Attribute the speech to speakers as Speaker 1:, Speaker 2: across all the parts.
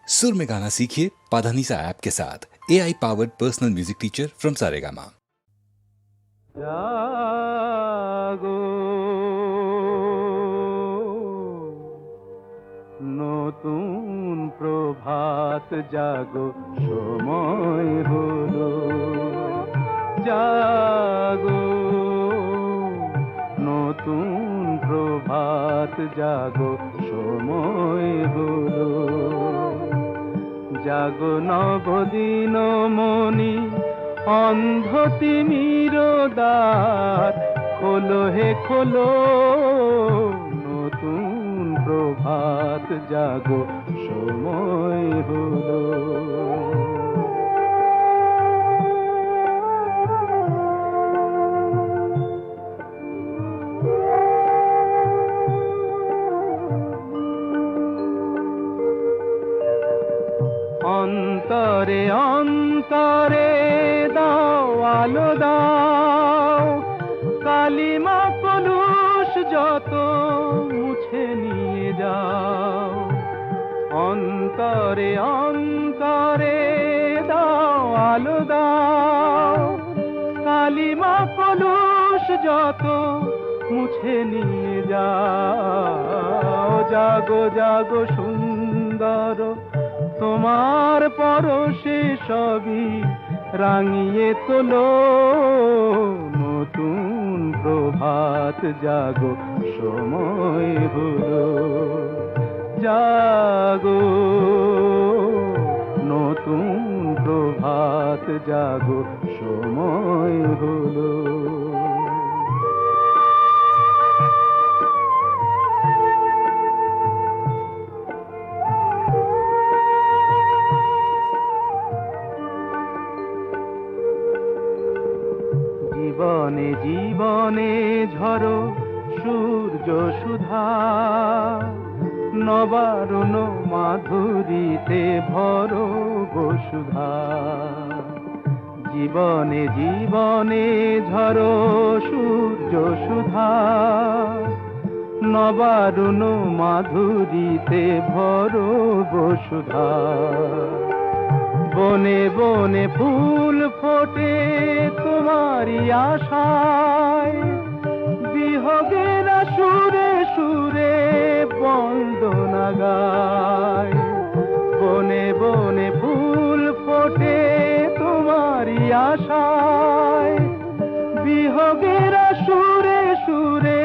Speaker 1: सुर में गाना सीखिए पाधानीसा ऐप के साथ। AI powered personal music teacher from Saregama.
Speaker 2: জাগো নতুন প্রভাত জাগো সময় হলো, জাগো নতুন প্রভাত জাগো সময় হলো, জাগো নবদিন মনি অন্ধ তিমির দ্বার খোলো হে খোলো, নতুন প্রভাত জাগো সময় হলো। অন্তরে অন্তরে দাও আলো দাও, কালিমা কলুষ যত মুছে নিয়ে যাও। অন্তরে অন্তরে দাও আলো দাও, কালিমা কলুষ যত মুছে নিয়ে যাও। জাগো জাগো সুন্দর তোমার পরশে সবই রাঙিয়ে তোলো, নতুন প্রভাত জাগো সময় হলো, জাগো নতুন প্রভাত জাগো সময় হলো। জীবনে জীবনে ঝরো সূর্য সুধা, নবারুণ মাধুরীতে ভরো বসুধা। জীবনে জীবনে ঝরো সূর্য সুধা, নবারুণ মাধুরীতে ভরো বসুধা। বনে বনে ফুল ফোটে তোমারি আশায়, বিহগের সুরে সুরে বন্দনা গায়। বনে বনে ফুল ফোটে তোমারি আশায়, বিহগের সুরে সুরে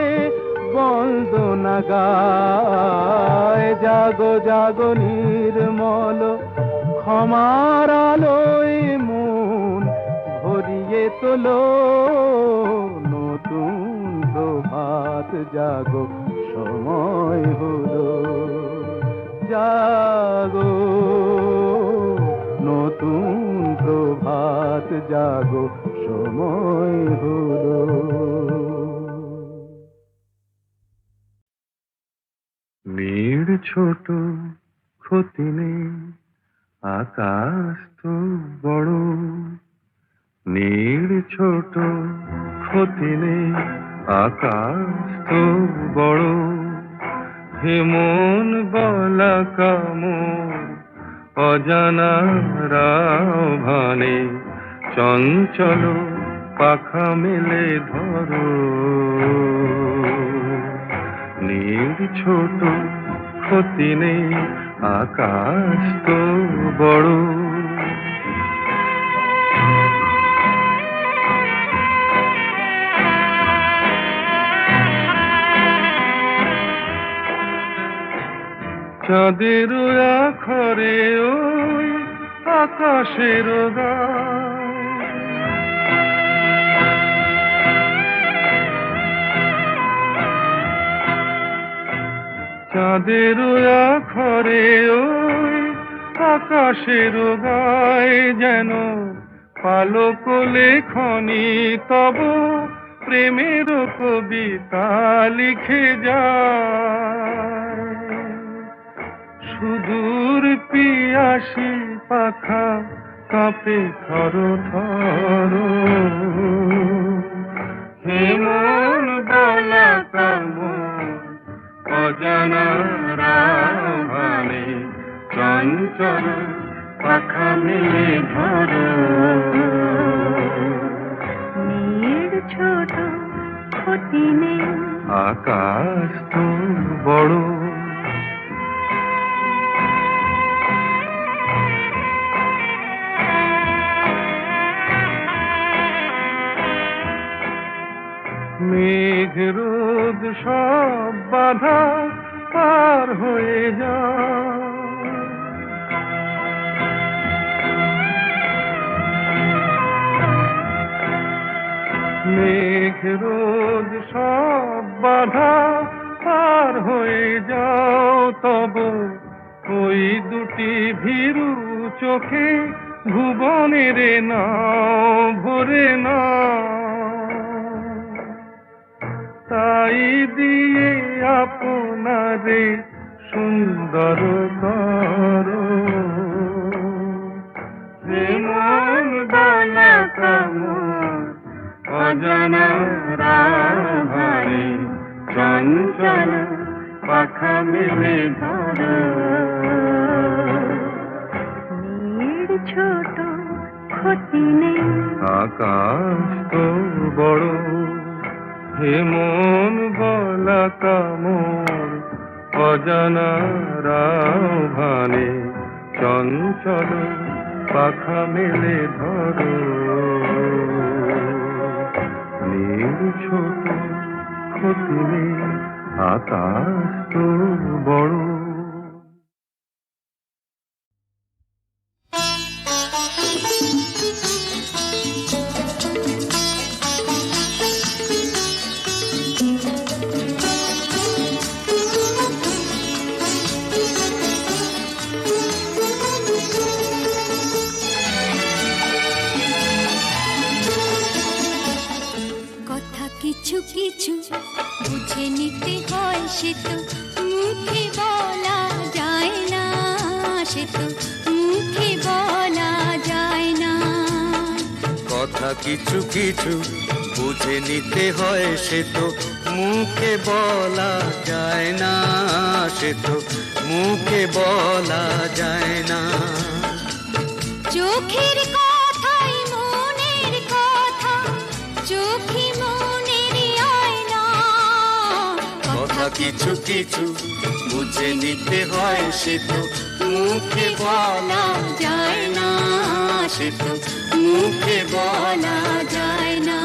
Speaker 2: বন্দনা গায়। জাগো জাগো নির্মল ক্ষমার আলোয় মন ভরিয়ে তোলো, নতুন প্রভাত জাগো সময় হলো, জাগো নতুন প্রভাত জাগো সময় হলো। মেয়ের ছোট ক্ষতি নেই, আকাশ তো বড়। নীড় ছোট ক্ষতি নেই, আকাশ তো বড়। হেমন বলা কামর অজানা রাভানে, চঞ্চল পাখা মেলে ধরো। নীড় ছোট ক্ষতি নেই, আকাশ তো বড়। চাঁদের আখরে ওই আকাশের গায়, চাঁদের আখরে ওই আকাশের গায়, যেন পালক লেখনি তব প্রেমের কবিতা লিখে যায়। সুদূর পিয়াসী পাখা কাঁপে থর থর, হেমন বলা কামর অজানা রাভানে, চঞ্চল পাখা মেলে ধরো।
Speaker 3: মেয়ের ছোট ক্ষতি নেই,
Speaker 2: আকাশ তো বড়। মেঘ রোদ সব বাধা পার হয়ে যায়। মেঘ রোদ সব বাধা পার হয়ে যাও, তব ওই দুটি ভীরু চোখে ভুবনের নাও ভরে নাও। তাই দিয়ে আপনারে সুন্দর করো, যে মন বালা কামন অজানা রাভারে চঞ্চল পাখা মেলে ধরো।
Speaker 3: মেয়ের ছোট ক্ষতি নেই,
Speaker 2: আকাশ তো বড়। হে মন বলা কামন অজানা রাভারে চঞ্চল পাখা মেলে ধরো। নীল ছোট ক্ষতি নেই, আকাশ তো বড়।
Speaker 3: কিছু কিছু বুঝে নিতে হয়, সে তো মুখে বলা যায় না, সে তো মুখে বলা যায় না।
Speaker 4: কথা কিছু কিছু বুঝে নিতে হয়, সে তো মুখে বলা যায় না, সে তো মুখে বলা যায় না।
Speaker 3: চোখের কথাই মনের কথা, চোখে
Speaker 4: কথা কিছু কিছু বুঝে নিতে হয়, সে তো মুখে বলা যায় না, সে তো মুখে বলা যায় না।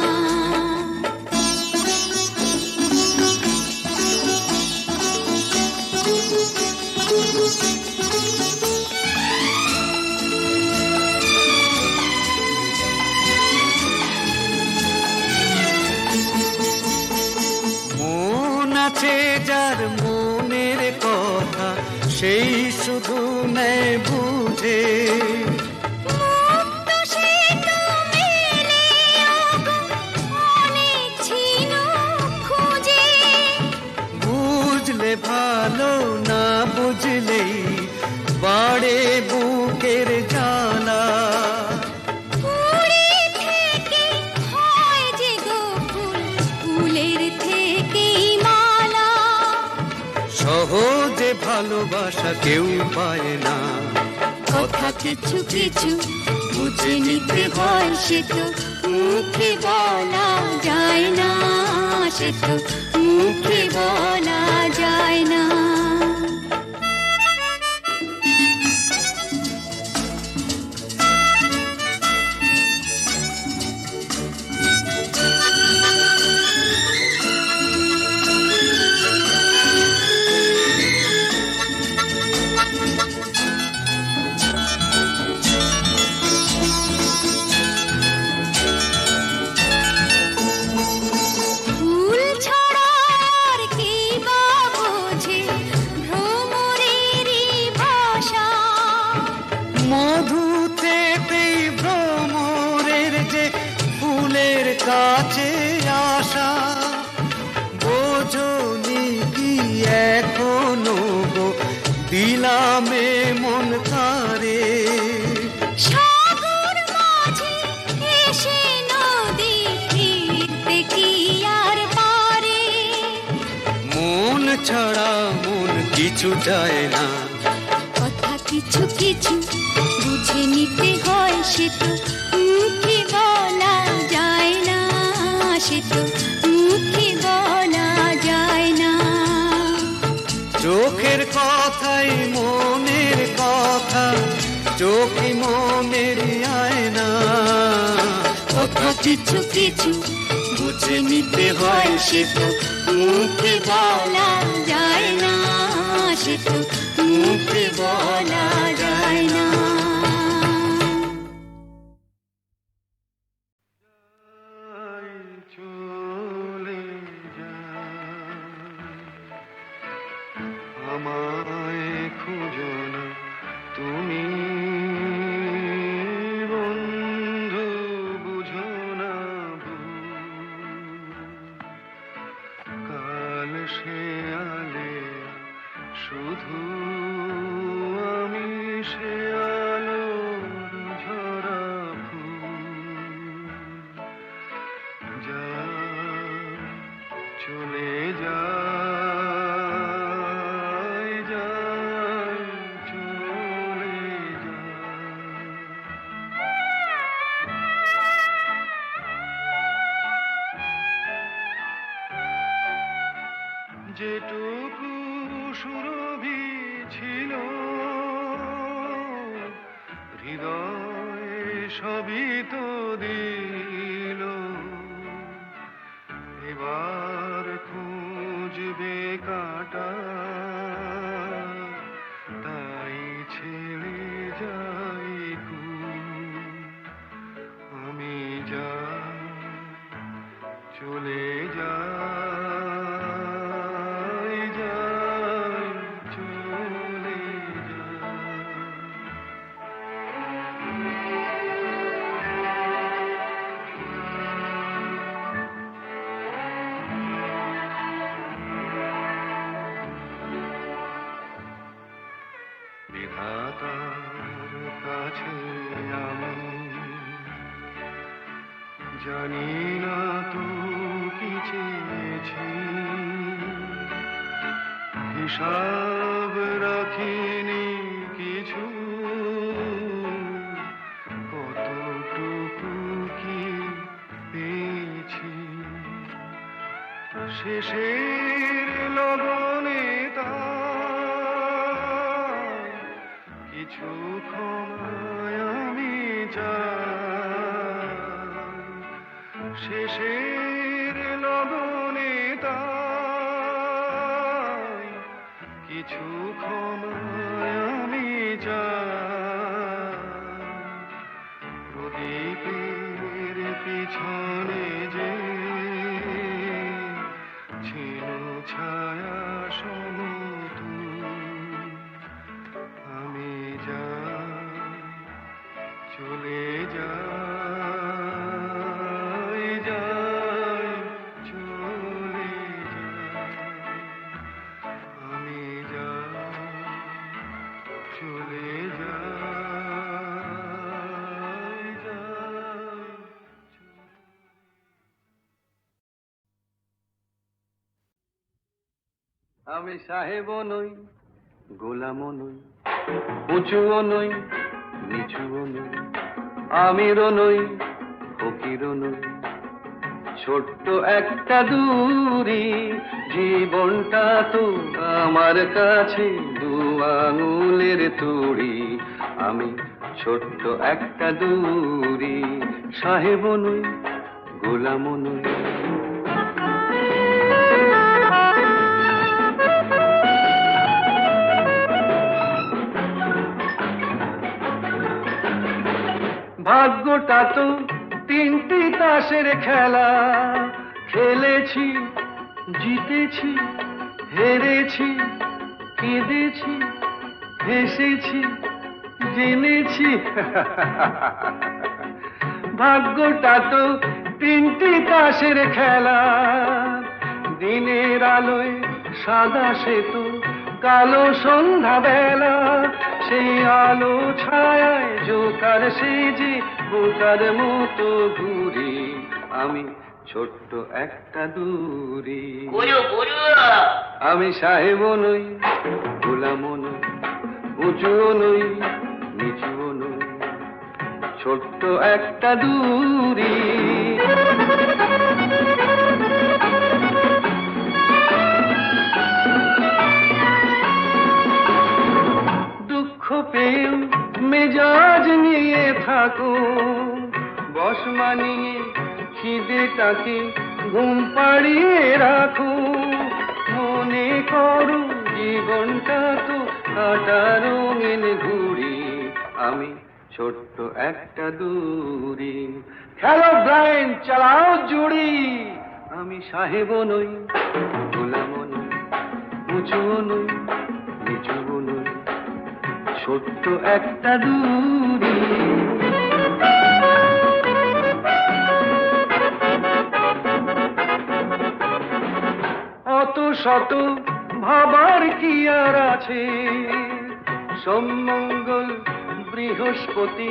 Speaker 4: আছে যার মনের কথা, সেই শুধু নেয় বুঝে। বুঝলে ভালো, না বুঝলেই বাড়ে বুকের জ্বালা। সহজে ভালোবাসা কেউ পায় না।
Speaker 3: কথা কিছু কিছু বুঝে নিতে হয়, সে তো মুখে বলা যায় না, সে তো মুখে বলা যায় না।
Speaker 4: কাছে আসা বোঝনি কি এখনো গো, দিলামে মন তারে।
Speaker 3: সাগর মাঝে এসে নদী ফিরতে কি আর পারে।
Speaker 4: মন ছাড়া মন কিছু চায় না।
Speaker 3: কথা কিছু কিছু কিছু বুঝে নিতে হয়, সে তো মুখে বলা যায় না, সে তো মুখে বলা যায় না।
Speaker 4: চোখের কথাই মনের কথা, চোখে মনের আয়না।
Speaker 3: কথা কিছু কিছু বুঝে নিতে হয়, সে তো মুখে বলা যায় না, সে তো মুখে বলা যায় না।
Speaker 2: চলে যায়, আমায় খুঁজো না তুমি বন্ধু, বুঝো না কাল সে আলে শুধু আমি সে আলোর ঝরা ফুল। যা চলে যায়, যায় চলে যায়। যেটুকু সুরভি ছিল হৃদয় সবই তো দিল, এবার খুঁজবে কাটা তাই ছেড়ে যাই কুল। আমি যা চলে যাই, যাই চলে যাই। বিধাতার কাছে আমি জানি না তো কি চেয়েছি, হিসাব রাখিনি কিছু, কতটুকু কি পেয়েছি। শেষের লগনে তার কিছু ক্ষমায় আমি চাই, শেষের লগনে তাই কিছু ক্ষমায় আমি চাই। প্রদীপের পিছনে যে ছিল ছায়া সমতুল, আমি যাই চলে যাই, যাই চলে যাই। আমি যাই চলে যাই, যাই।
Speaker 4: আমি সাহেবও নই, গোলামও নই, উঁচুও নই, নিচুও নই, আমিরও নই, ফকিরও নই। ছোট্ট একটা দূরি, জীবনটা তো আমার কাছে দু আঙুলের তুড়ি। আমি ছোট্ট একটা দূরি, সাহেবও নই, গোলামও নই। ভাগ্যটা তো তিনটি তাসের খেলা, খেলেছি, জিতেছি, হেরেছি, কেঁদেছি, হেসেছি, জেনেছি। ভাগ্যটা তো তিনটি তাসের খেলা, দিনের আলোয় সাদা সেতু, কালো সন্ধ্যা বেলা, সেই আলো ছায়ায় জোকার সেজে বোকার মতো ঘুরি। আমি ছোট্ট একটা দূরি, আমি সাহেবও নই, গোলামও নই, উঁচুও নই নিচুও নই, ছোট্ট একটা দূরি। দুঃখ পেয়েও মেজাজ নিয়ে থাকো, বস মানিয়ে খিদেটাকে ঘুম পাড়িয়ে রাখো। মনে করো জীবনটা তো কাটা রঙিন ঘুড়ি, আমি ছোট্ট একটা দূরি। খেলো ব্লাইন্ড চালাও জুড়ি, আমি সাহেবও নই গোলামও নই, উঁচুও নই নিচুও নই, ছোট্ট একটা দূরি। অত শত ভাবার কি আর আছে, সোমমঙ্গল বৃহস্পতি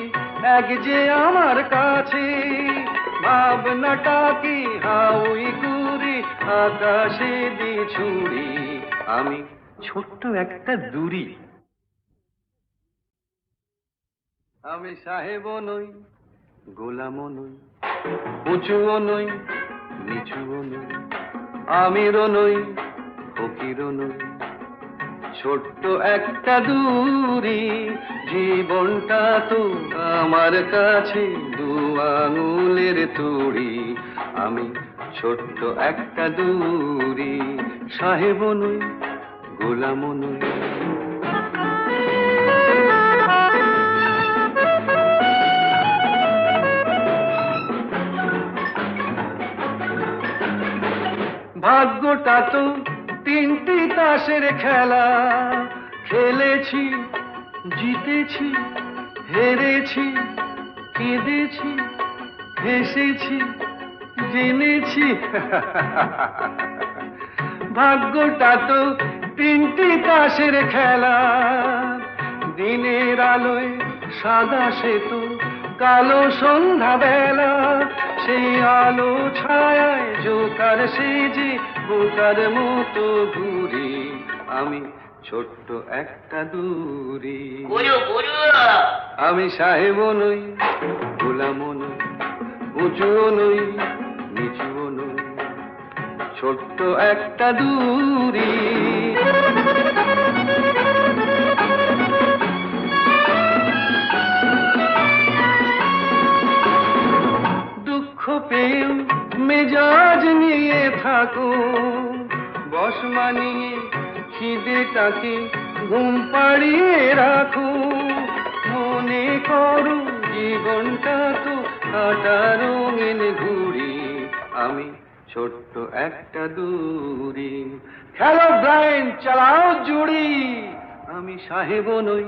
Speaker 4: এক যে আমার কাছে। ভাবনাটাকে হাউই করে আকাশে দিয়ে ছুড়ি, আমি ছোট্ট একটা দূরি। আমি সাহেবও নই গোলামও নই, উঁচুও নই নিচুও নই, আমিরও নই ফকিরও নই, ছোট্ট একটা দূরি। জীবনটা তো আমার কাছে দু আঙুলের তুড়ি, আমি ছোট্ট একটা দূরি। সাহেবও নই গোলামও নই। ভাগ্যটা তো তিনটি তাসের খেলা, খেলেছি জিতেছি হেরেছি, কেঁদেছি হেসেছি জেনেছি। ভাগ্যটা তো তিনটি তাসের খেলা, দিনের আলোয় সাদা সেতু, কালো সন্ধ্যা বেলা। সেই আলো ছায়ায় জোকার সেজে বোকার মতো ঘুরি, আমি ছোট্ট একটা দূরি। আমি সাহেবও নই গোলামও নই, উঁচুও নই নিচুও নই, ছোট্ট একটা দূরি। দুঃখ পেয়েও মেজাজ নিয়ে থাকো, বস মানিয়ে খিদেটাকে ঘুম পাড়িয়ে রাখো। মনে করো জীবনটা তো কাটা রঙিন ঘুড়ি, আমি ছোট্ট একটা দূরি। খেলো ব্লাইন্ড চালাও জুড়ি, আমি সাহেবও নই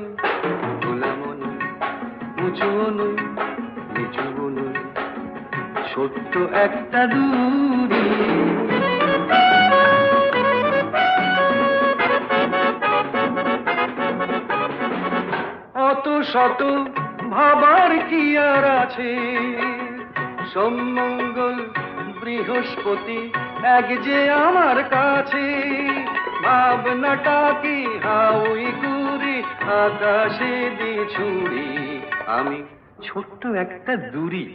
Speaker 4: গোলামও নই, উঁচুও নই নিচুও নই, ছোট্ট একটা দূরি। অত শত ভাবার কি আর আছে, সোমমঙ্গল বৃহস্পতি এক যে আমার কাছে। ভাবনাটাকে হাউই করে আকাশে দিয়ে ছুড়ি, আমি ছোট্ট একটা দূরি।